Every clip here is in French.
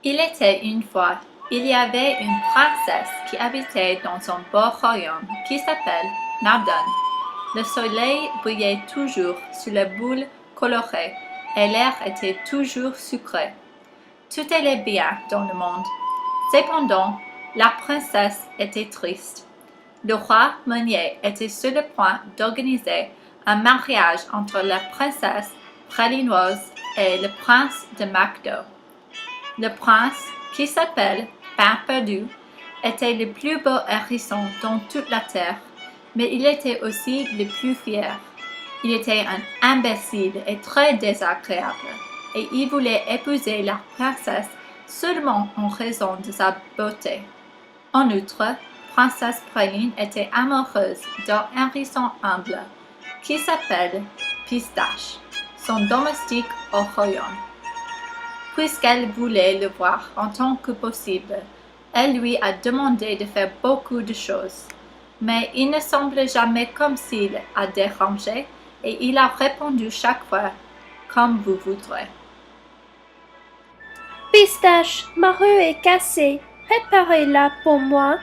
Il était une fois, il y avait une princesse qui habitait dans un beau royaume qui s'appelle Nardon. Le soleil brillait toujours sur les boules colorées et l'air était toujours sucré. Tout allait bien dans le monde. Cependant, la princesse était triste. Le roi Meunier était sur le point d'organiser un mariage entre la princesse pralinoise et le prince de McDo. Le prince, qui s'appelle Pain Perdu, était le plus beau hérisson dans toute la terre, mais il était aussi le plus fier. Il était un imbécile et très désagréable, et il voulait épouser la princesse seulement en raison de sa beauté. En outre, Princesse Praline était amoureuse d'un hérisson humble, qui s'appelle Pistache, son domestique au royaume. Puisqu'elle voulait le voir en tant que possible, elle lui a demandé de faire beaucoup de choses. Mais il ne semblait jamais comme s'il a dérangé et il a répondu chaque fois « comme vous voudrez ». Pistache, ma rue est cassée. Réparez-la pour moi.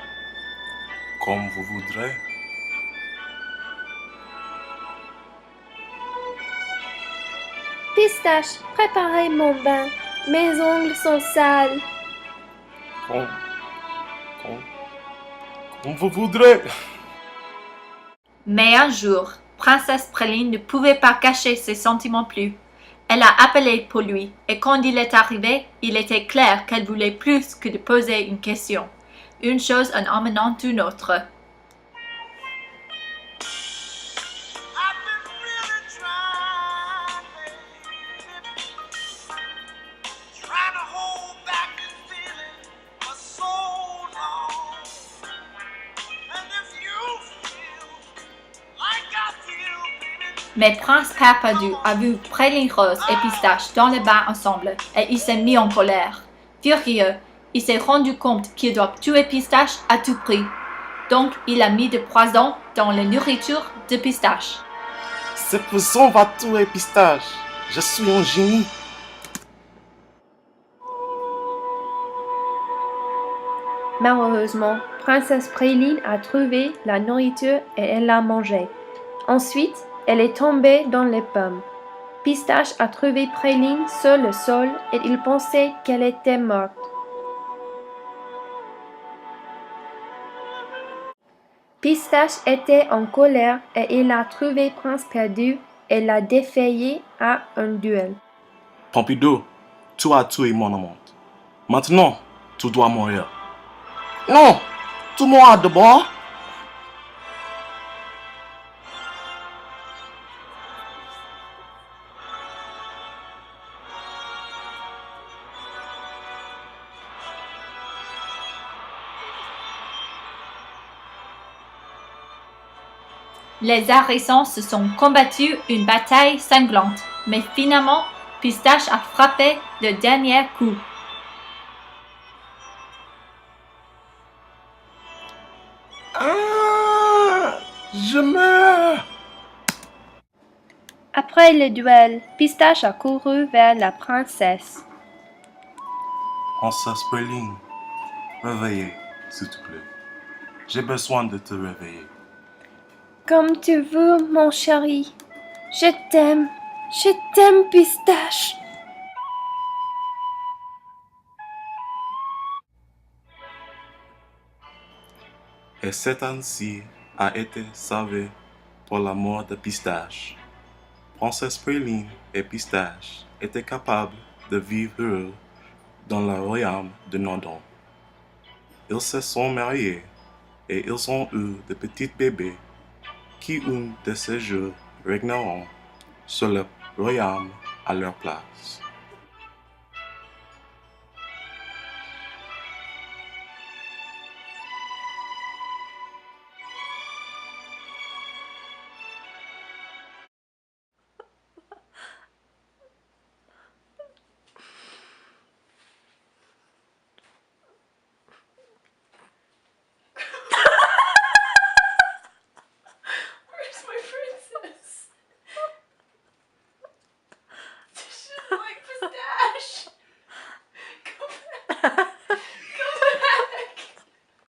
Comme vous voudrez. Pistache, préparez mon bain. Mes ongles sont sales. Comme vous voudrez. Mais un jour, Princesse Praline ne pouvait pas cacher ses sentiments plus. Elle a appelé pour lui, et quand il est arrivé, il était clair qu'elle voulait plus que de poser une question. Une chose en emmenant une autre. Mais Prince Père Perdu a vu Praline Rose et Pistache dans le bain ensemble et il s'est mis en colère. Furieux, il s'est rendu compte qu'il doit tuer Pistache à tout prix. Donc, il a mis du poison dans la nourriture de Pistache. Ce poison va tuer Pistache. Je suis un génie. Malheureusement, Princesse Praline a trouvé la nourriture et elle l'a mangée. Ensuite, elle est tombée dans les pommes. Pistache a trouvé Praline sur le sol et il pensait qu'elle était morte. Pistache était en colère et il a trouvé Prince Perdu et l'a défié à un duel. Pompidou, tu as tué mon amante. Maintenant, tu dois mourir. Non, tu mourras d'abord. Les hérissons se sont combattus une bataille sanglante, mais finalement, Pistache a frappé le dernier coup. Ah, je meurs. Après le duel, Pistache a couru vers la princesse. Princesse Praline, réveillez, s'il te plaît. J'ai besoin de te réveiller. Comme tu veux, mon chéri. Je t'aime, Pistache. Et cette ainsi a été sauvée pour la mort de Pistache. Princesse Praline et Pistache étaient capables de vivre heureux dans le royaume de Nardon. Ils se sont mariés et ils ont eu de petits bébés qui un de ces jours régneront sur le royaume à leur place.